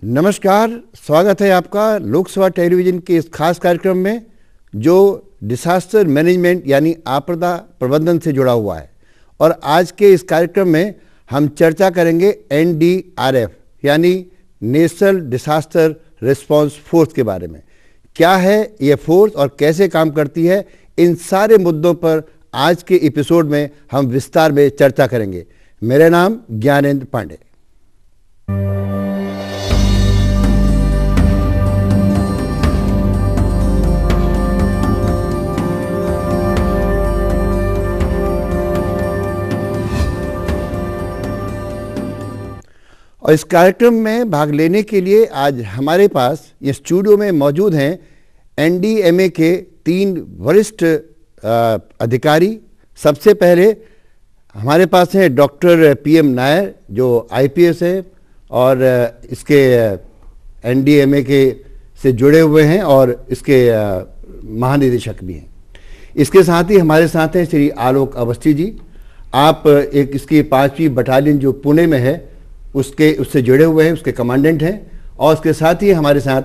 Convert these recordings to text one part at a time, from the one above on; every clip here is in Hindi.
नमस्कार, स्वागत है आपका लोकसभा टेलीविज़न के इस खास कार्यक्रम में जो डिसास्टर मैनेजमेंट यानी आपदा प्रबंधन से जुड़ा हुआ है। और आज के इस कार्यक्रम में हम चर्चा करेंगे NDRF यानी नेशनल डिसास्टर रिस्पांस फोर्स के बारे में। क्या है ये फोर्स और कैसे काम करती है, इन सारे मुद्दों पर आज के एपिसोड में हम विस्तार में चर्चा करेंगे। मेरा नाम ज्ञानेंद्र पांडे। और इस कार्यक्रम में भाग लेने के लिए आज हमारे पास ये स्टूडियो में मौजूद हैं NDMA के 3 वरिष्ठ अधिकारी। सबसे पहले हमारे पास हैं डॉक्टर PM नायर जो IPS है और इसके NDMA के से जुड़े हुए हैं और इसके महानिदेशक भी हैं। इसके साथ ही हमारे साथ हैं श्री आलोक अवस्थी जी। आप एक इसकी 5वीं बटालियन जो पुणे में है उससे जुड़े हुए हैं, उसके कमांडेंट हैं। और उसके साथ ही हमारे साथ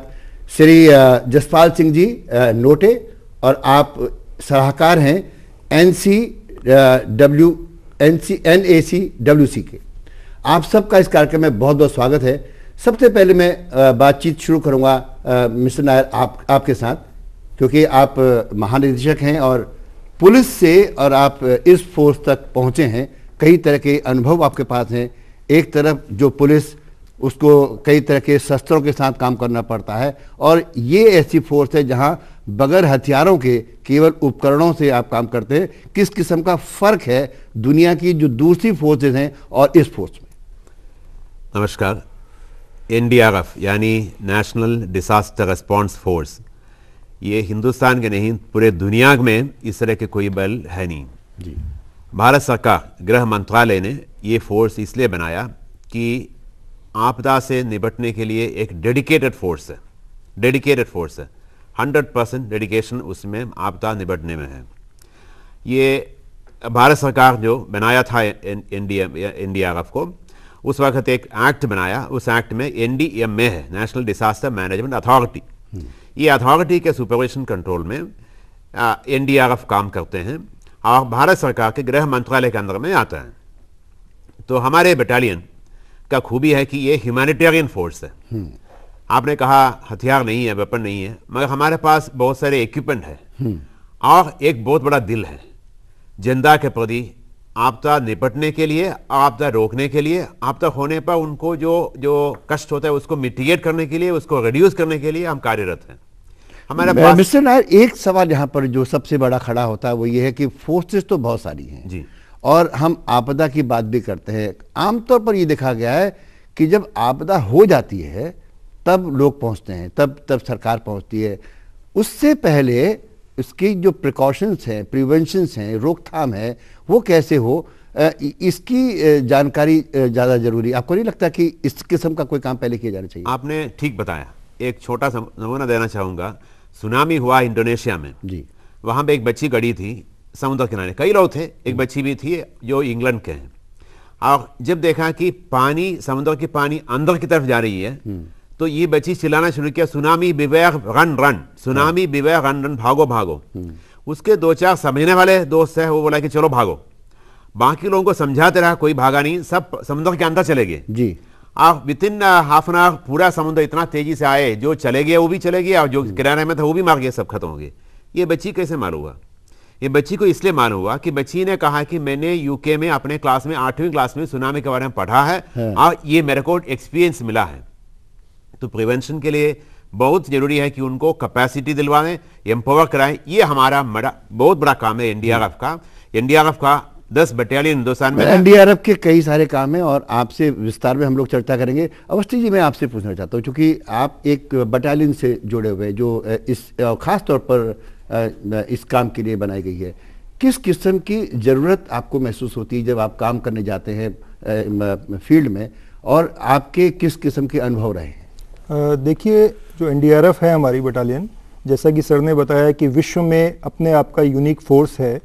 श्री जसपाल सिंह जी नोटे और आप सलाहकार हैं NACWC के। आप सबका इस कार्यक्रम में बहुत बहुत स्वागत है। सबसे पहले मैं बातचीत शुरू करूंगा मिस्टर नायर आपके साथ, क्योंकि आप महानिदेशक हैं और पुलिस से और आप इस फोर्स तक पहुंचे हैं। कई तरह के अनुभव आपके पास हैं। एक तरफ जो पुलिस उसको कई तरह के शस्त्रों के साथ काम करना पड़ता है और ये ऐसी फोर्स है जहां बगैर हथियारों के केवल उपकरणों से आप काम करते हैं। किस किस्म का फ़र्क है दुनिया की जो दूसरी फोर्सेज हैं और इस फोर्स में? नमस्कार। NDRF यानी नेशनल डिसास्टर रिस्पांस फोर्स, ये हिंदुस्तान के नहीं पूरे दुनिया में इस तरह के कोई बल है नहीं जी। भारत सरकार गृह मंत्रालय ने ये फोर्स इसलिए बनाया कि आपदा से निपटने के लिए एक डेडिकेटेड फोर्स है। 100% डेडिकेशन उसमें आपदा निपटने में है। ये भारत सरकार जो बनाया था NDRF को, उस वक्त एक एक्ट बनाया। उस एक्ट में NDMA है, नेशनल डिसास्टर मैनेजमेंट अथॉरिटी। ये अथॉरिटी के सुपरविजन कंट्रोल में NDRF काम करते हैं और भारत सरकार के गृह मंत्रालय के अंदर में आता है। तो हमारे बटालियन का खूबी है कि ये ह्यूमैनिटेरियन फोर्स है। आपने कहा हथियार नहीं है, वेपन नहीं है, मगर हमारे पास बहुत सारे इक्विपमेंट है और एक बहुत बड़ा दिल है जनता के प्रति। आपदा निपटने के लिए, आपदा रोकने के लिए, आपदा होने पर उनको जो कष्ट होता है उसको मिटिगेट करने के लिए, उसको रिड्यूस करने के लिए हम कार्यरत हैं। हमारा मिस्टर नायर, एक सवाल यहाँ पर जो सबसे बड़ा खड़ा होता है वो ये है कि फोर्सेस तो बहुत सारी हैं जी, और हम आपदा की बात भी करते हैं। आमतौर पर ये देखा गया है कि जब आपदा हो जाती है तब लोग पहुंचते हैं, तब सरकार पहुंचती है। उससे पहले इसकी जो प्रिकॉशंस हैं, प्रिवेंशंस हैं, रोकथाम है, वो कैसे हो, इसकी जानकारी ज़्यादा जरूरी। आपको नहीं लगता कि इस किस्म का कोई काम पहले किया जाना चाहिए? आपने ठीक बताया। एक छोटा सा नमूना देना चाहूँगा। सुनामी हुआ इंडोनेशिया में जी। वहाँ पे एक बच्ची गड़ी थी समुद्र किनारे, कई लोग थे, एक बच्ची भी थी जो इंग्लैंड के हैं। और जब देखा कि पानी, समुद्र की पानी अंदर की तरफ जा रही है, तो ये बच्ची चिल्लाना शुरू किया, tsunami beware run run, tsunami beware run run, भागो भागो। उसके 2-4 समझने वाले दोस्त है, वो बोला कि चलो भागो। बाकी लोगों को समझाते रहा, कोई भागा नहीं, सब समुद्र के अंदर चले गए जी। आप विदिन हाफ एन आवर पूरा समुद्र इतना तेजी से आए, जो चले गए वो भी चले गए और जो किनारे में था वो भी मार गए, सब खत्म हो गए। ये बच्ची कैसे मालूम हुआ? ये बच्ची को इसलिए मालूम हुआ कि बच्ची ने कहा कि मैंने UK में अपने क्लास में 8वीं क्लास में सुनामी के बारे में पढ़ा है और ये मेरे को एक्सपीरियंस मिला है। तो प्रिवेंशन के लिए बहुत जरूरी है कि उनको कैपेसिटी दिलवाएं, एम्पावर कराएं। ये हमारा बहुत बड़ा काम है NDRF का। NDRF का 10 बटालियन हिंदुस्तान में। NDRF के कई सारे काम हैं और आपसे विस्तार में हम लोग चर्चा करेंगे। अवस्थी जी, मैं आपसे पूछना चाहता हूँ, क्योंकि आप एक बटालियन से जुड़े हुए जो इस खास तौर पर इस काम के लिए बनाई गई है, किस किस्म की ज़रूरत आपको महसूस होती है जब आप काम करने जाते हैं फील्ड में, और आपके किस किस्म के अनुभव रहे हैं? देखिए, जो NDRF है हमारी बटालियन, जैसा कि सर ने बताया कि विश्व में अपने आप का यूनिक फोर्स है।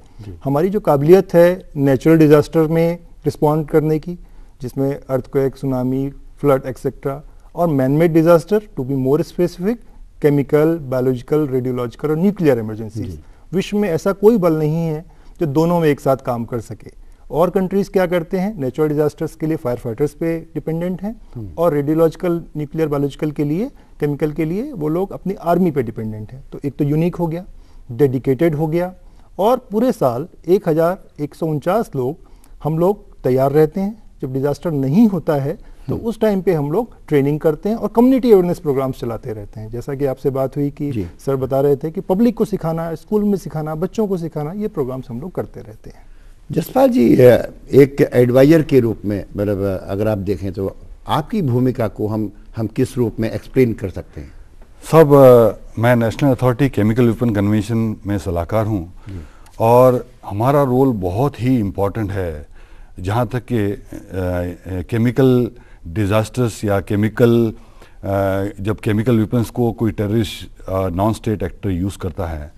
हमारी जो काबिलियत है नेचुरल डिज़ास्टर में रिस्पॉन्ड करने की, जिसमें अर्थक्वेक, सुनामी, फ्लड एक्सेट्रा, और man-made disaster, to be more specific, chemical, biological, radiological और न्यूक्लियर इमरजेंसीज। विश्व में ऐसा कोई बल नहीं है जो दोनों में एक साथ काम कर सके। और कंट्रीज क्या करते हैं, नेचुरल डिजास्टर्स के लिए फायर फाइटर्स पे डिपेंडेंट हैं, और रेडियोलॉजिकल, न्यूक्लियर, बायोलॉजिकल के लिए, केमिकल के लिए वो लोग अपनी आर्मी पे डिपेंडेंट हैं। तो एक तो यूनिक हो गया, डेडिकेटेड हो गया, और पूरे साल 1149 लोग हम लोग तैयार रहते हैं। जब डिजास्टर नहीं होता है तो उस टाइम पे हम लोग ट्रेनिंग करते हैं और कम्युनिटी अवेयरनेस प्रोग्राम्स चलाते रहते हैं। जैसा कि आपसे बात हुई कि सर बता रहे थे कि पब्लिक को सिखाना, स्कूल में सिखाना, बच्चों को सिखाना, ये प्रोग्राम्स हम लोग करते रहते हैं। जसपाल जी, एक एडवाइजर के रूप में, मतलब अगर आप देखें तो आपकी भूमिका को हम किस रूप में एक्सप्लेन कर सकते हैं? मैं national authority chemical weapon convention में सलाहकार हूँ, और हमारा रोल बहुत ही इम्पोर्टेंट है जहाँ तक कि केमिकल डिजास्टर्स या जब केमिकल वेपन्स को कोई terrorist non state actor use करता है,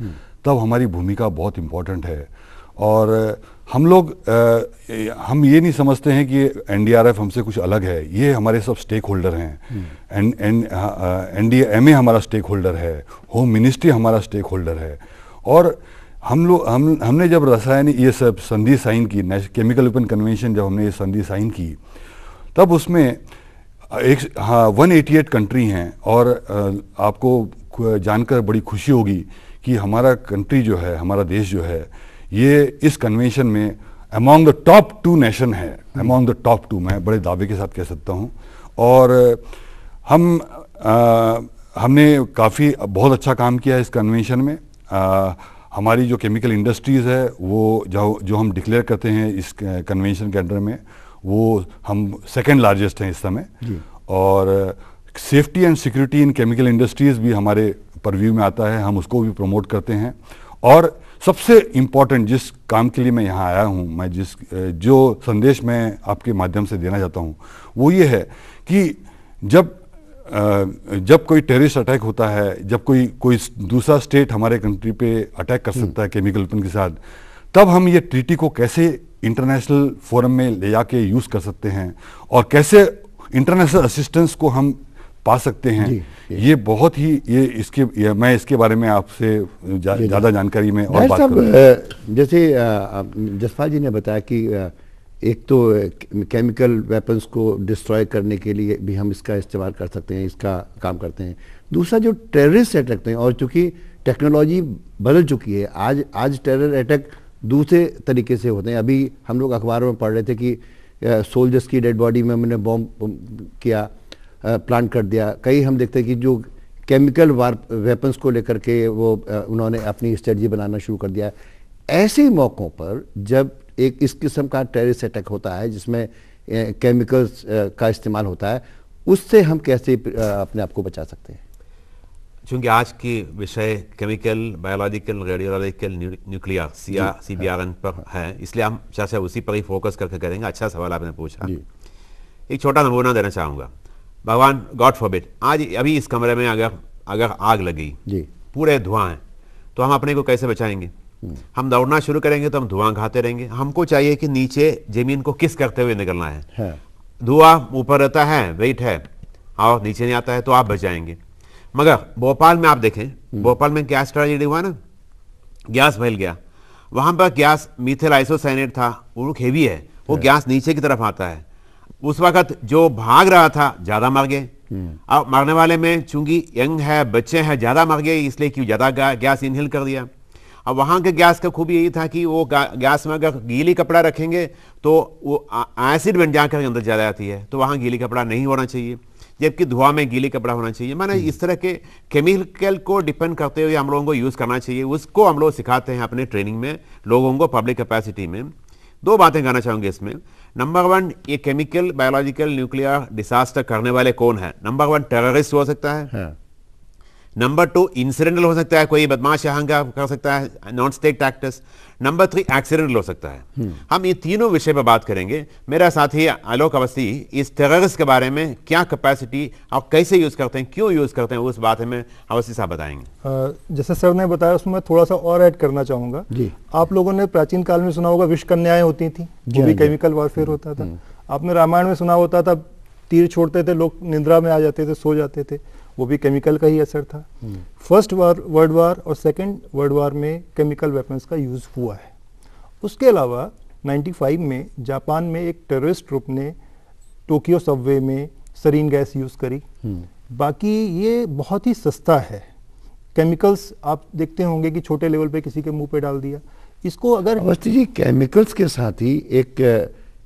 तब हमारी भूमिका बहुत इम्पोर्टेंट है। और हम ये नहीं समझते हैं कि एनडीआरएफ हमसे कुछ अलग है, ये हमारे सब स्टेक होल्डर हैं। एनडीएमए हमारा स्टेक होल्डर है, होम मिनिस्ट्री हमारा स्टेक होल्डर है, और हमने जब ये सब संधि साइन की, केमिकल वेपन कन्वेंशन, जब हमने ये संधि साइन की, तब उसमें 188 कंट्री हैं, और आपको जानकर बड़ी खुशी होगी कि हमारा कंट्री जो है, हमारा देश जो है, ये इस कन्वेंशन में अमॉन्ग द टॉप 2 नेशन है, अमॉन्ग द टॉप 2, मैं बड़े दावे के साथ कह सकता हूँ। और हमने बहुत अच्छा काम किया है इस कन्वेंशन में। हमारी जो केमिकल इंडस्ट्रीज़ है, वो जो हम डिक्लेयर करते हैं इस कन्वेंशन के अंडर में, वो हम सेकेंड लार्जेस्ट हैं इस समय। और safety and security in chemical industries भी हमारे परव्यू में आता है, हम उसको भी प्रमोट करते हैं। और सबसे इम्पॉर्टेंट जिस काम के लिए मैं यहाँ आया हूँ, जो संदेश मैं आपके माध्यम से देना चाहता हूँ, वो ये है कि जब कोई टेररिस्ट अटैक होता है, जब कोई दूसरा स्टेट हमारे कंट्री पे अटैक कर सकता है केमिकल वेपन के साथ, तब हम ये ट्रीटी को कैसे इंटरनेशनल फोरम में ले जाके यूज़ कर सकते हैं, और कैसे इंटरनेशनल असिस्टेंस को हम पा सकते हैं। ये बहुत ही मैं इसके बारे में आपसे ज़्यादा जानकारी में और बात करूँ। जैसे जसपाल जी ने बताया कि एक तो केमिकल वेपन्स को डिस्ट्रॉय करने के लिए भी हम इसका इस्तेमाल कर सकते हैं, इसका काम करते हैं। दूसरा, जो टेररिस्ट अटैक हैं, और चूंकि टेक्नोलॉजी बदल चुकी है, आज टेरर अटैक दूसरे तरीके से होते हैं। अभी हम लोग अखबारों में पढ़ रहे थे कि सोल्जर्स की डेड बॉडी में हमने बॉम्ब किया, प्लांट कर दिया। कई हम देखते हैं कि जो केमिकल वेपन्स को लेकर के वो उन्होंने अपनी स्ट्रेटजी बनाना शुरू कर दिया। ऐसे मौक़ों पर जब एक इस किस्म का टेररिस्ट अटैक होता है जिसमें केमिकल्स का इस्तेमाल होता है, उससे हम कैसे अपने आप को बचा सकते हैं? चूँकि आज की विषय chemical, biological, radiological, nuclear CBRN पर है, इसलिए हम चर्चा उसी पर ही फोकस करके करेंगे। अच्छा सवाल आपने पूछा। एक छोटा नमूना देना चाहूँगा। भगवान गॉड फॉरबिड, आज अभी इस कमरे में अगर आग लगी, पूरे धुआं है, तो हम अपने को कैसे बचाएंगे? हम दौड़ना शुरू करेंगे तो हम धुआं खाते रहेंगे। हमको चाहिए कि नीचे जमीन को किस करते हुए निकलना है। धुआं ऊपर रहता है, वेट है, और नीचे नहीं आता है, तो आप बच जाएंगे। मगर भोपाल में आप देखें, भोपाल में गैस ट्रेजेडी हुआ ना, गैस फैल गया। वहां पर गैस मिथाइल आइसोसाइनेट था, वो हेवी है, वो गैस नीचे की तरफ आता है। उस वक्त जो भाग रहा था ज्यादा मर गए। अब मरने वाले में चूंकि यंग है, बच्चे हैं, ज्यादा मर गए, इसलिए कि ज्यादा गैस इनहेल कर दिया। अब वहां के गैस का खूबी यही था कि वो गैस में अगर गीली कपड़ा रखेंगे तो वो एसिड बन जाकर अंदर चला जाती है, तो वहां गीली कपड़ा नहीं होना चाहिए, जबकि धुआं में गीली कपड़ा होना चाहिए। माने इस तरह के केमिकल को डिपेंड करते हुए हम लोगों को यूज करना चाहिए। उसको हम लोग सिखाते हैं अपने ट्रेनिंग में लोगों को, पब्लिक कैपेसिटी में। 2 बातें कहना चाहूंगे इसमें। नंबर 1, ये केमिकल, बायोलॉजिकल, न्यूक्लियर डिजास्टर करने वाले कौन है? नंबर 1 टेररिस्ट हो सकता है। नंबर 2 इंसिडेंटल हो सकता है, कोई बदमाश यहाँ कर सकता है, non state actors. Number 3 accidental हो सकता है। हम ये तीनों विषय पर बात करेंगे। मेरा साथी आलोक अवस्थी इस टेररिस्ट के बारे में क्या कैपेसिटी और कैसे यूज करते हैं, क्यों यूज करते हैं, उस बात में अवस्थी साहब बताएंगे। जैसे सर ने बताया, उसमें मैं थोड़ा सा और ऐड करना चाहूंगा। आप लोगों ने प्राचीन काल में सुना होगा विष कन्याएं होती थी, जो भी केमिकल वॉरफेयर होता था। आपने रामायण में सुना होता था तीर छोड़ते थे, लोग निद्रा में आ जाते थे, सो जाते थे, वो भी केमिकल का ही असर था। फर्स्ट वर्ल्ड वार और सेकेंड वर्ल्ड वार में केमिकल वेपन्स का यूज़ हुआ है। उसके अलावा 95 में जापान में एक टेररिस्ट ग्रुप ने टोक्यो सबवे में सरीन गैस यूज़ करी। बाकी ये बहुत ही सस्ता है। केमिकल्स आप देखते होंगे कि छोटे लेवल पे किसी के मुंह पे डाल दिया। इसको अगर अवस्थी जी, केमिकल्स के साथ ही एक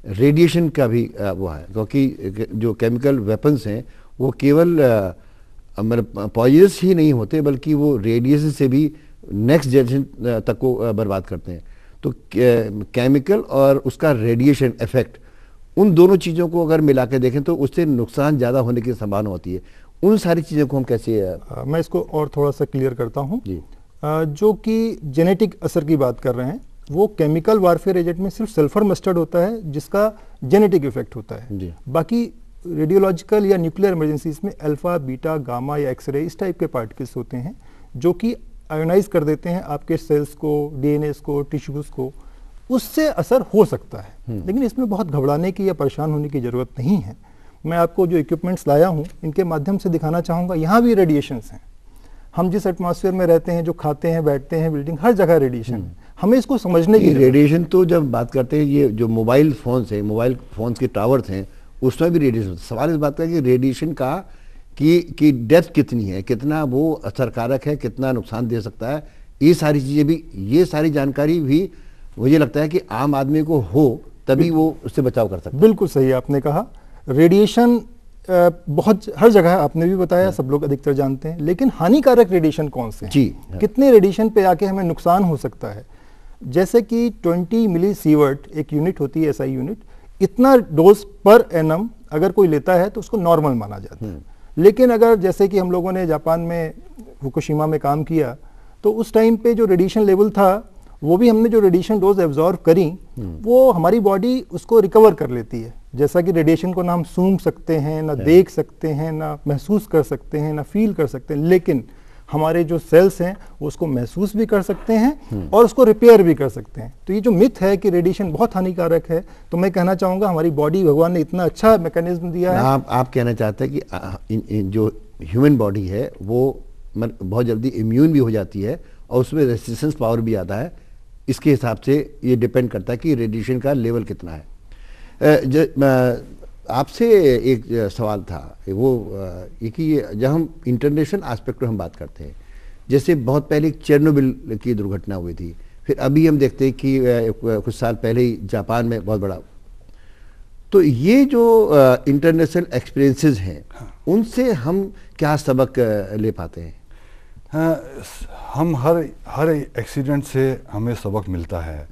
रेडिएशन का भी वो है, क्योंकि जो केमिकल वेपन्स हैं वो केवल मतलब पॉइजनस ही नहीं होते, बल्कि वो रेडिएशन से भी नेक्स्ट जनरेशन तक को बर्बाद करते हैं। तो केमिकल और उसका रेडिएशन इफेक्ट, उन दोनों चीज़ों को अगर मिला के देखें तो उससे नुकसान ज़्यादा होने की संभावना होती है। उन सारी चीज़ों को हम कैसे मैं इसको और थोड़ा सा क्लियर करता हूँ। जो कि जेनेटिक असर की बात कर रहे हैं, वो केमिकल वारफेयर एजेंट में सिर्फ सल्फर मस्टर्ड होता है जिसका जेनेटिक इफेक्ट होता है। बाकी रेडियोलॉजिकल या न्यूक्लियर इमरजेंसीज में अल्फा, बीटा, गामा या एक्सरे इस टाइप के पार्टिकल्स होते हैं जो कि आयोनाइज कर देते हैं आपके सेल्स को, डीएनए को, टिश्यूज को। उससे असर हो सकता है, लेकिन इसमें बहुत घबराने की या परेशान होने की जरूरत नहीं है। मैं आपको जो इक्विपमेंट्स लाया हूँ इनके माध्यम से दिखाना चाहूँगा। यहाँ भी रेडिएशंस हैं। हम जिस एटमॉस्फेयर में रहते हैं, जो खाते हैं, बैठते हैं, बिल्डिंग, हर जगह रेडिएशन है। हमें इसको समझने की रेडिएशन तो जब बात करते हैं, ये जो मोबाइल फोन्स हैं, मोबाइल फोन्स के टावर्स हैं, उसमें भी रेडिएशन। सवाल इस बात का कि रेडिएशन का की डेप्थ कितनी है, कितना वो असरकारक है, कितना नुकसान दे सकता है, ये सारी चीज़ें भी, ये सारी जानकारी भी मुझे लगता है कि आम आदमी को हो तभी वो उससे बचाव कर सकता है। बिल्कुल सही आपने कहा। रेडिएशन बहुत हर जगह आपने भी बताया, सब लोग अधिकतर जानते हैं, लेकिन हानिकारक रेडिएशन कौन से हैं? जी, कितने रेडिएशन पे आके हमें नुकसान हो सकता है? जैसे कि 20 मिली सीवर्ट एक यूनिट होती है, एसआई यूनिट, इतना डोज पर एनम अगर कोई लेता है तो उसको नॉर्मल माना जाता है। लेकिन अगर जैसे कि हम लोगों ने जापान में फुकुशिमा में काम किया तो उस टाइम पे जो रेडिएशन लेवल था, वो भी हमने जो रेडिएशन डोज एब्जॉर्व करी वो हमारी बॉडी उसको रिकवर कर लेती है। जैसा कि रेडिएशन को ना हम सूंघ सकते हैं, ना देख सकते हैं, ना महसूस कर सकते हैं, ना फील कर सकते हैं, लेकिन हमारे जो सेल्स हैं वो उसको महसूस भी कर सकते हैं और उसको रिपेयर भी कर सकते हैं। तो ये जो मिथ है कि रेडिएशन बहुत हानिकारक है, तो मैं कहना चाहूँगा हमारी बॉडी, भगवान ने इतना अच्छा मैकेनिज्म दिया है। आप कहना चाहते हैं कि जो ह्यूमन बॉडी है वो बहुत जल्दी इम्यून भी हो जाती है और उसमें रेजिस्टेंस पावर भी आता है। इसके हिसाब से ये डिपेंड करता है कि रेडिएशन का लेवल कितना है। आपसे एक सवाल था वो ये कि जब हम इंटरनेशनल एस्पेक्ट में हम बात करते हैं, जैसे बहुत पहले चेरनोबिल की दुर्घटना हुई थी, फिर अभी हम देखते हैं कि कुछ साल पहले ही जापान में बहुत बड़ा, तो ये जो इंटरनेशनल एक्सपीरियंसेस हैं उनसे हम क्या सबक ले पाते हैं? हम हर एक्सीडेंट से हमें सबक मिलता है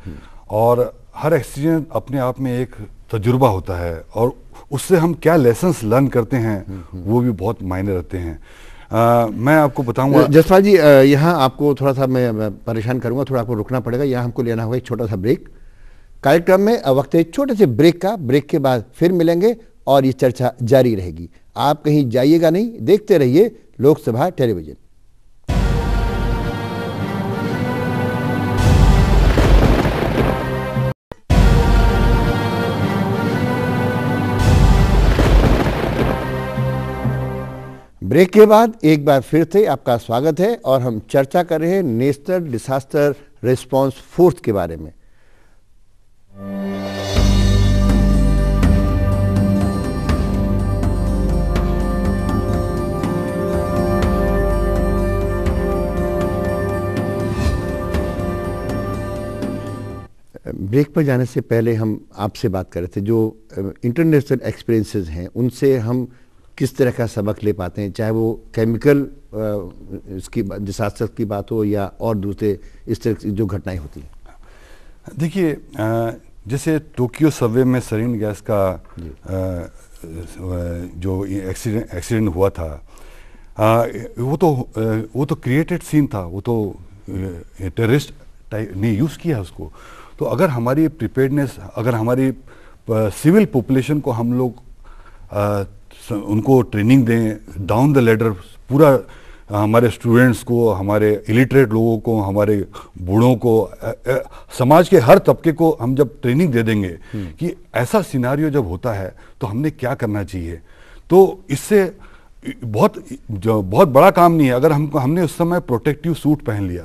और हर एक्सीडेंट अपने आप में एक तजुर्बा होता है और उससे हम क्या लेसन्स लर्न करते हैं वो भी बहुत मायने रखते हैं। मैं आपको बताऊंगा जसपाल जी, यहाँ आपको थोड़ा सा मैं परेशान करूंगा, थोड़ा आपको रुकना पड़ेगा, यहाँ हमको लेना होगा एक छोटा सा ब्रेक। कार्यक्रम में वक्त है छोटे से ब्रेक का, ब्रेक के बाद फिर मिलेंगे और ये चर्चा जारी रहेगी। आप कहीं जाइएगा नहीं, देखते रहिए लोकसभा टेलीविजन। ब्रेक के बाद एक बार फिर से आपका स्वागत है और हम चर्चा कर रहे हैं नेशनल डिजास्टर रिस्पांस फोर्स के बारे में। ब्रेक पर जाने से पहले हम आपसे बात कर रहे थे, जो इंटरनेशनल एक्सपीरियंसेस हैं उनसे हम किस तरह का सबक ले पाते हैं, चाहे वो केमिकल इसकी डिसास्टर की बात हो या और दूसरे इस तरह की जो घटनाएं होती हैं। देखिए, जैसे टोक्यो सबवे में सरीन गैस का जो एक्सीडेंट हुआ था, वो तो क्रिएटेड सीन था, वो तो टेररिस्ट ने यूज़ किया उसको। तो अगर हमारी प्रिपेयर्डनेस, अगर हमारी सिविल पॉपुलेशन को हम लोग उनको ट्रेनिंग दें डाउन द लेडर, पूरा हमारे स्टूडेंट्स को, हमारे इलिटरेट लोगों को, हमारे बूढ़ों को, समाज के हर तबके को हम जब ट्रेनिंग दे देंगे कि ऐसा सिनारियो जब होता है तो हमने क्या करना चाहिए, तो इससे बहुत बड़ा काम नहीं है अगर हमने उस समय प्रोटेक्टिव सूट पहन लिया।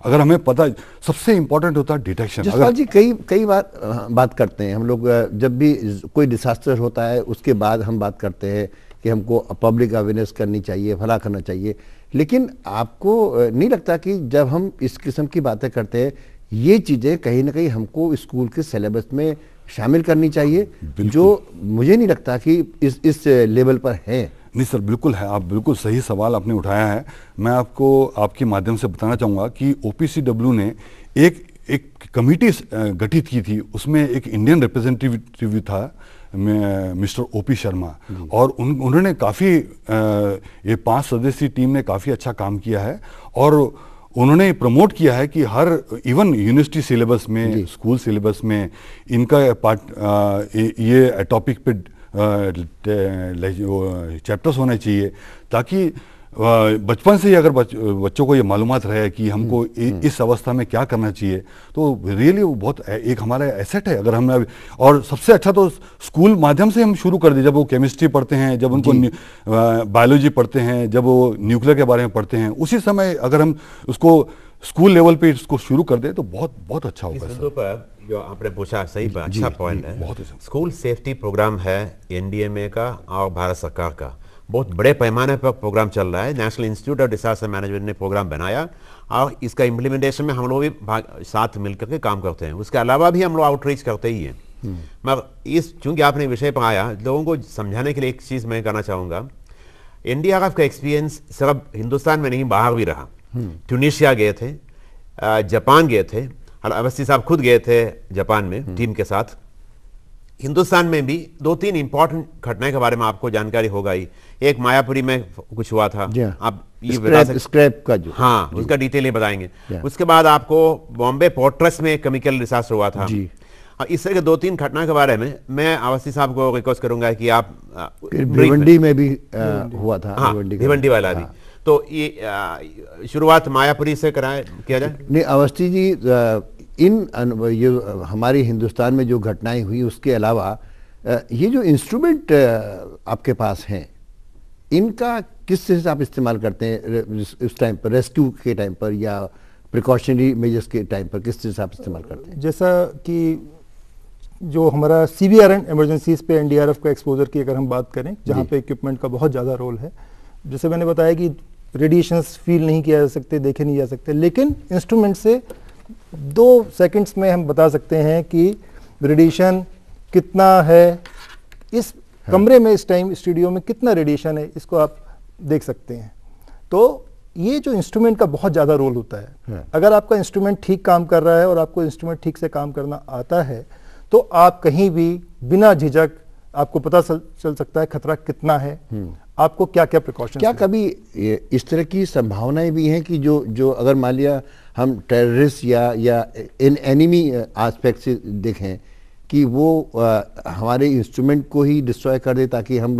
अगर हमें पता, सबसे इंपॉर्टेंट होता है डिटेक्शन। जसपाल जी कई बार बात करते हैं हम लोग, जब भी कोई डिसास्टर होता है उसके बाद हम बात करते हैं कि हमको पब्लिक अवेयरनेस करनी चाहिए, भला करना चाहिए, लेकिन आपको नहीं लगता कि जब हम इस किस्म की बातें करते हैं ये चीज़ें कहीं ना कहीं हमको स्कूल के सिलेबस में शामिल करनी चाहिए, जो मुझे नहीं लगता कि इस लेवल पर है? नहीं सर, बिल्कुल है। आप बिल्कुल सही सवाल आपने उठाया है। मैं आपको आपके माध्यम से बताना चाहूँगा कि OPCW ने एक कमेटी गठित की थी, उसमें एक इंडियन रिप्रेजेंटेटिव था मिस्टर OP शर्मा, और उन्होंने काफ़ी ये 5 सदस्यीय टीम ने काफ़ी अच्छा काम किया है, और उन्होंने प्रमोट किया है कि हर इवन यूनिवर्सिटी सिलेबस में, स्कूल सिलेबस में इनका ये टॉपिक पे चैप्टर्स होने चाहिए, ताकि बचपन से ही अगर बच्चों को ये मालूमात रहे कि हमको इस अवस्था में क्या करना चाहिए, तो रियली वो बहुत एक हमारा एसेट है। अगर हमने, और सबसे अच्छा तो स्कूल माध्यम से हम शुरू कर दें, जब वो केमिस्ट्री पढ़ते हैं, जब उनको बायोलॉजी पढ़ते हैं, जब वो न्यूक्लियर के बारे में पढ़ते हैं, उसी समय अगर हम उसको स्कूल लेवल पे इसको शुरू कर दे तो बहुत अच्छा होगा। इस पर जो आपने पूछा सही, अच्छा पॉइंट है। स्कूल सेफ्टी प्रोग्राम है NDMA का और भारत सरकार का, बहुत बड़े पैमाने पर प्रोग्राम चल रहा है। National institute of disaster management ने प्रोग्राम बनाया और इसका इम्प्लीमेंटेशन में हम लोग भी साथ मिलकर के काम करते हैं। उसके अलावा भी हम लोग आउटरीच करते ही हैं। मगर चूंकि आपने विषय पर आया, लोगों को समझाने के लिए एक चीज़ मैं कहना चाहूँगा, NDRF का एक्सपीरियंस सिर्फ हिंदुस्तान में नहीं, बाहर भी रहा। ट्यूनीशिया गए थे, जापान गए थे, अवस्थी साहब खुद गए थे जापान में टीम के साथ। हिंदुस्तान में भी 2-3 इंपॉर्टेंट घटनाएं के बारे में आपको जानकारी होगा ही। एक मायापुरी में कुछ हुआ था, आप ये स्क्रैप का जो, हाँ, उसका डिटेल बताएंगे। उसके बाद आपको बॉम्बे पोर्ट ट्रस्ट में केमिकल डिसास्टर हुआ था। इस तरह के 2-3 घटना के बारे में मैं अवस्थी साहब को रिक्वेस्ट करूंगा कि आप, भिवंडी में भी हुआ था, हाँ, भिवंडी वाला भी, तो ये शुरुआत मायापुरी से किया जाए। नहीं अवस्थी जी, ये हमारी हिंदुस्तान में जो घटनाएं हुई उसके अलावा ये जो इंस्ट्रूमेंट आपके पास हैं, इनका किस तरह से आप इस्तेमाल करते हैं उस टाइम पर, रेस्क्यू के टाइम पर या प्रिकॉशनरी मेजर्स के टाइम पर, किस तरह से आप इस्तेमाल करते हैं? जैसा कि जो हमारा सीवियर एंड इमरजेंसीज पे NDRF का एक्सपोजर की अगर हम बात करें, जहाँ पे इक्विपमेंट का बहुत ज़्यादा रोल है, जैसे मैंने बताया कि रेडिएशंस फील नहीं किया जा सकते, देखे नहीं जा सकते, लेकिन इंस्ट्रूमेंट से 2 सेकंड्स में हम बता सकते हैं कि रेडिएशन कितना है इस कमरे में, इस टाइम स्टूडियो में कितना रेडिएशन है, इसको आप देख सकते हैं। तो ये जो इंस्ट्रूमेंट का बहुत ज़्यादा रोल होता है। अगर आपका इंस्ट्रूमेंट ठीक काम कर रहा है और आपको इंस्ट्रूमेंट ठीक से काम करना आता है, तो आप कहीं भी बिना झिझक आपको पता चल सकता है खतरा कितना है, आपको क्या क्या प्रिकॉशन। क्या कभी इस तरह की संभावनाएं भी हैं कि जो अगर मान लिया हम टेररिस्ट या इन एनिमी एस्पेक्ट से देखें कि वो हमारे इंस्ट्रूमेंट को ही डिस्ट्रॉय कर दे ताकि हम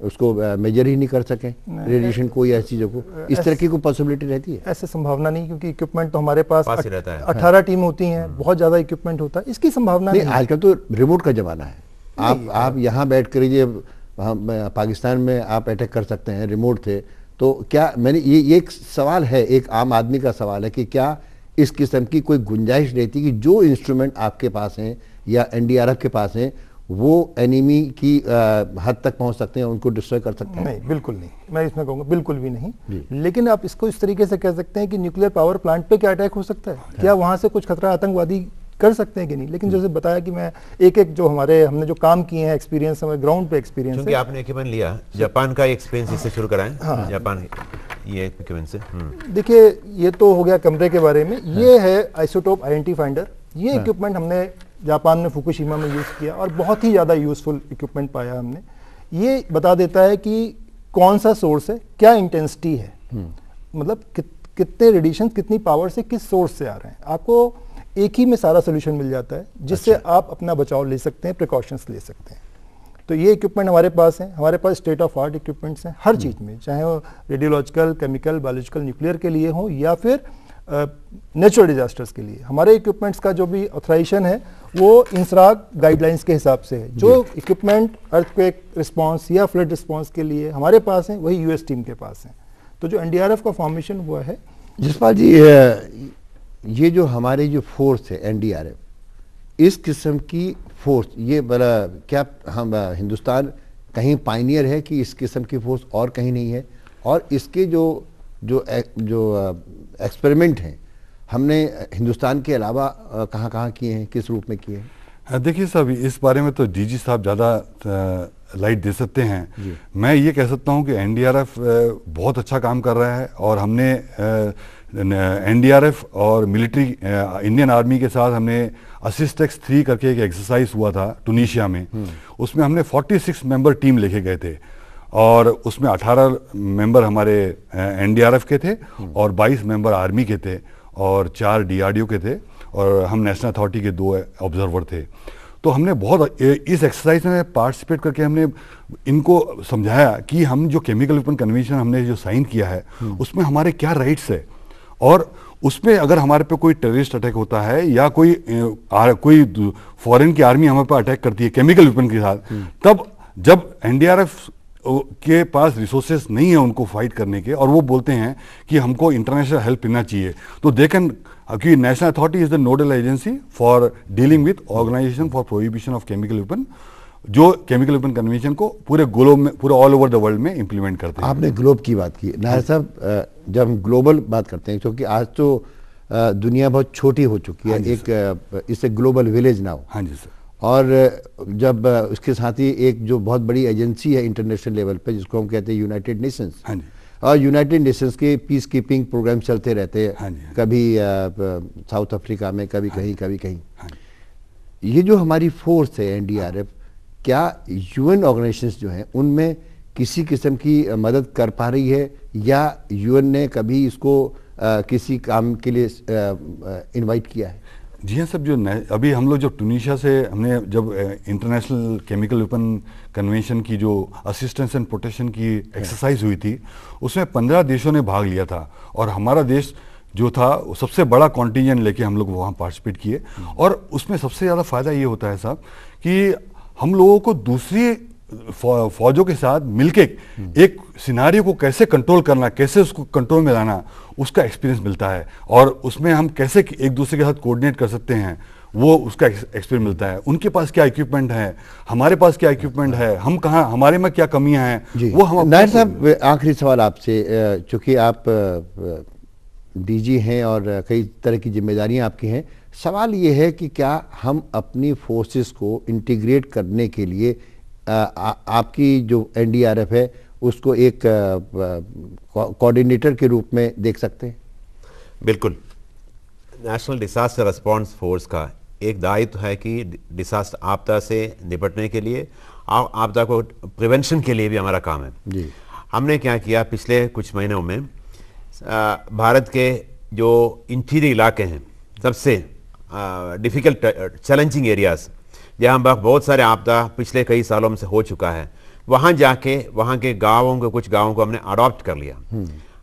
उसको मेजर ही नहीं कर सकें, रेडिएशन को या चीज़ों को, इस तरह की कोई पॉसिबिलिटी रहती है? ऐसे संभावना नहीं, क्योंकि इक्विपमेंट तो हमारे पास ही रहता है। 18 टीम होती हैं, बहुत ज़्यादा इक्विपमेंट होता है, इसकी संभावना नहीं। आजकल तो रिमोट का जमाना है, आप यहाँ बैठ कर पाकिस्तान में आप अटैक कर सकते हैं रिमोट थे। तो क्या मैंने ये एक सवाल है, एक आम आदमी का सवाल है कि क्या इस किस्म की कोई गुंजाइश रहती कि जो इंस्ट्रूमेंट आपके पास हैं या NDRF के पास हैं वो एनिमी की हद तक पहुंच सकते हैं, उनको डिस्ट्रॉय कर सकते हैं? नहीं, बिल्कुल नहीं, मैं इसमें कहूँगा बिल्कुल भी नहीं। लेकिन आप इसको इस तरीके से कह सकते हैं कि न्यूक्लियर पावर प्लांट पे क्या अटैक हो सकता है, क्या वहाँ से कुछ खतरा आतंकवादी कर सकते हैं कि नहीं। लेकिन जैसे बताया कि मैं एक जो हमने जो काम किए हैं, एक्सपीरियंस हमारे ग्राउंड पे एक्सपीरियंस है। आपने इक्विपमेंट लिया, जापान का एक्सपीरियंस इससे शुरू कराएं। हाँ, जापान ये इक्विपमेंट से देखिए, ये तो हो गया कमरे के बारे में। ये है आइसोटोप INT फाइंडर। ये इक्विपमेंट हमने जापान में फुकुशिमा में यूज़ किया और बहुत ही ज़्यादा यूज़फुल इक्विपमेंट पाया हमने। ये बता देता है कि कौन सा सोर्स है, क्या इंटेंसिटी है, मतलब कितने रेडिएशन, कितनी पावर से किस सोर्स से आ रहे हैं। आपको एक ही में सारा सोल्यूशन मिल जाता है, जिससे आप अपना बचाव ले सकते हैं, प्रिकॉशंस ले सकते हैं। तो ये इक्विपमेंट हमारे पास है, हमारे पास स्टेट ऑफ आर्ट इक्विपमेंट्स हैं हर चीज़ में, चाहे वो रेडियोलॉजिकल, केमिकल, बायोलॉजिकल, न्यूक्लियर के लिए हो या फिर नेचुरल डिजास्टर्स के लिए। हमारे इक्विपमेंट्स का जो भी ऑथराइजेशन है वो इंसराग गाइडलाइंस के हिसाब से है। जो इक्विपमेंट अर्थक्वेक रिस्पांस या फ्लड रिस्पांस के लिए हमारे पास हैं वही यूएस टीम के पास हैं। तो जो एनडीआरएफ का फॉर्मेशन हुआ है, जसपाल जी, ये जो हमारे जो फोर्स है एनडीआरएफ, इस किस्म की फोर्स, ये बड़ा क्या हम हिंदुस्तान कहीं पायनियर है कि इस किस्म की फोर्स और कहीं नहीं है? और इसके जो एक्सपेरिमेंट हैं हमने हिंदुस्तान के अलावा कहाँ किए हैं, किस रूप में किए हैं? देखिए साहब, इस बारे में तो डीजी साहब ज़्यादा लाइट दे सकते हैं। मैं ये कह सकता हूँ कि एनडीआरएफ बहुत अच्छा काम कर रहा है और हमने एनडीआरएफ और मिलिट्री इंडियन आर्मी के साथ हमने असिस्टेक्स 3 करके एक एक्सरसाइज हुआ था टूनीशिया में। उसमें हमने 46 मेंबर टीम लेके गए थे और उसमें 18 मेंबर हमारे एनडीआरएफ के थे और 22 मेंबर आर्मी के थे और 4 डीआरडीओ के थे और हम नेशनल अथॉरिटी के 2 ऑब्जर्वर थे। तो हमने बहुत इस एक्सरसाइज में पार्टिसिपेट करके हमने इनको समझाया कि हम जो केमिकल वेपन कन्वेंशन हमने जो साइन किया है उसमें हमारे क्या राइट्स है, और उसमें अगर हमारे पे कोई टेररिस्ट अटैक होता है या कोई फॉरेन की आर्मी हमारे पे अटैक करती है केमिकल वेपन के साथ, तब जब एनडीआरएफ के पास रिसोर्सेस नहीं है उनको फाइट करने के और वो बोलते हैं कि हमको इंटरनेशनल हेल्प लेना चाहिए, तो दे कैन, कि national authority is the nodal agency for dealing with organisation for prohibition of chemical weapon, जो केमिकल वेपन कन्वेंशन को पूरे ग्लोब में, पूरे ऑल ओवर द वर्ल्ड में इंप्लीमेंट करते हैं। आपने ग्लोब की बात की नायर साहब, जब हम ग्लोबल बात करते हैं, क्योंकि आज तो दुनिया बहुत छोटी हो चुकी है, एक इसे ग्लोबल विलेज नाउ। हाँ जी सर। और जब उसके साथ ही एक जो बहुत बड़ी एजेंसी है इंटरनेशनल लेवल पे जिसको हम कहते हैं यूनाइटेड नेशंस, हाँ जी, और यूनाइटेड नेशंस के पीस कीपिंग प्रोग्राम चलते रहते हैं, हाँ जी, कभी साउथ अफ्रीका में, कभी कहीं कभी कहीं। हाँ, ये जो हमारी फोर्स है एनडीआरएफ, क्या यूएन ऑर्गेनाइजेशंस जो हैं उनमें किसी किस्म की मदद कर पा रही है, या यूएन ने कभी इसको किसी काम के लिए इनवाइट किया है? जी हाँ सब, जो अभी हम लोग जब टूनीशिया से हमने जब इंटरनेशनल केमिकल वेपन कन्वेंशन की जो असिस्टेंस एंड प्रोटेक्शन की एक्सरसाइज हुई थी, उसमें 15 देशों ने भाग लिया था और हमारा देश जो था सबसे बड़ा कॉन्टिजेंट लेके हम लोग वहाँ पार्टिसिपेट किए। और उसमें सबसे ज़्यादा फायदा ये होता है साहब कि हम लोगों को दूसरी फौजों के साथ मिलके एक सिनारियो को कैसे कंट्रोल करना, कैसे उसको कंट्रोल में लाना, उसका एक्सपीरियंस मिलता है और उसमें हम कैसे एक दूसरे के साथ कोऑर्डिनेट कर सकते हैं, वो उसका एक्सपीरियंस मिलता है। उनके पास क्या इक्विपमेंट है, हमारे पास क्या इक्विपमेंट है, हम कहाँ, हमारे में क्या कमियां हैं, वो हम। नायर साहब, आखिरी सवाल आपसे, चूंकि आप डीजी हैं और कई तरह की जिम्मेदारियां आपकी हैं, सवाल ये है कि क्या हम अपनी फोर्सेस को इंटीग्रेट करने के लिए आपकी जो एनडीआरएफ है उसको एक कोऑर्डिनेटर के रूप में देख सकते हैं? बिल्कुल। नेशनल डिसास्टर रिस्पांस फोर्स का एक दायित्व है कि डिसास्टर आपदा से निपटने के लिए और आपदा को प्रिवेंशन के लिए भी हमारा काम है जी। हमने क्या किया पिछले कुछ महीनों में, भारत के जो इंटीरियर इलाके हैं, सबसे डिफ़िकल्ट चैलेंजिंग एरियाज़ जहाँ बहुत सारे आपदा पिछले कई सालों से हो चुका है, वहाँ जाके वहाँ के गाँवों को, कुछ गाँवों को हमने अडॉप्ट कर लिया।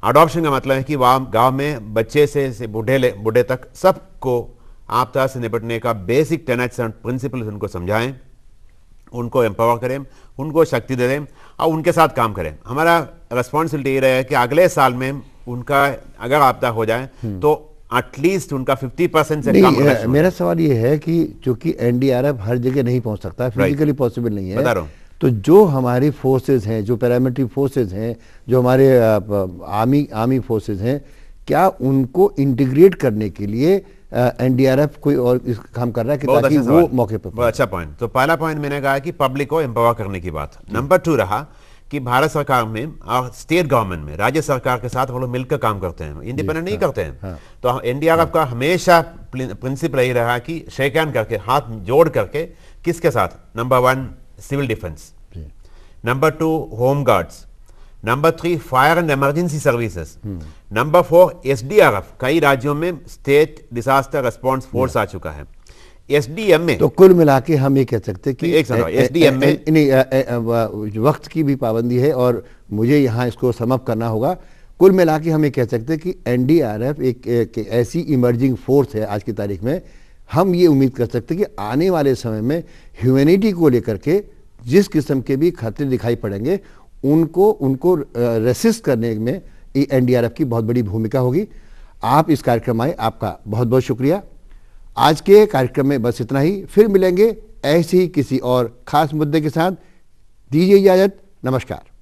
अडॉप्शन का मतलब है कि वहाँ गाँव में बच्चे से बूढ़े तक सबको आपदा से निपटने का बेसिक टेनेट्स एंड प्रिंसिपल्स उनको समझाएं, उनको एम्पावर करें, उनको शक्ति दे दें और उनके साथ काम करें। हमारा रिस्पॉन्सिबिलिटी ये रहे कि अगले साल में उनका अगर आपदा हो जाए तो एटलीस्ट उनका 50% से कम। मेरा सवाल ये है कि चूंकि एनडीआरएफ हर जगह नहीं पहुंच सकता, फिजिकली पॉसिबल नहीं है, बता रहा हूं, तो जो हमारी फोर्सेज हैं, जो पैरामिलिट्री फोर्सेज हैं, जो हमारे आर्मी फोर्सेज हैं, क्या उनको इंटीग्रेट करने के लिए एनडीआरएफ कोई और इस काम कर रहा है कि ताकि वो मौके पर? बहुत अच्छा पॉइंट। तो पहला पॉइंट मैंने कहा कि पब्लिक को एम्पावर करने की बात। नंबर 2 रहा कि भारत सरकार में और स्टेट गवर्नमेंट में राज्य सरकार के साथ वो लोग मिलकर काम करते हैं, इंडिपेंडेंट नहीं करते हैं। तो एनडीआरएफ का हमेशा प्रिंसिपल यही रहा कि शेक हैंड करके, हाथ जोड़ करके, किसके साथ? Number 1 civil defence, number 2 home guards, number 3 fire and emergency services, number 4 SDRF. कई राज्यों में स्टेट डिजास्टर रिस्पांस फोर्स आ चुका है। एसडीएम में तो कुल मिला के हम ये कह सकते हैं कि एसडीएम में वक्त की भी पाबंदी है और मुझे यहाँ इसको समअप करना होगा। कुल मिला के हम ये कह सकते हैं कि एनडीआरएफ एक ऐसी इमर्जिंग फोर्स है आज की तारीख में। हम ये उम्मीद कर सकते हैं कि आने वाले समय में ह्यूमैनिटी को लेकर के जिस किस्म के भी खतरे दिखाई पड़ेंगे उनको रेसिस्ट करने में एनडीआरएफ की बहुत बड़ी भूमिका होगी। आप इस कार्यक्रम आए, आपका बहुत बहुत शुक्रिया। आज के कार्यक्रम में बस इतना ही, फिर मिलेंगे ऐसे ही किसी और खास मुद्दे के साथ। दीजिए इजाजत, नमस्कार।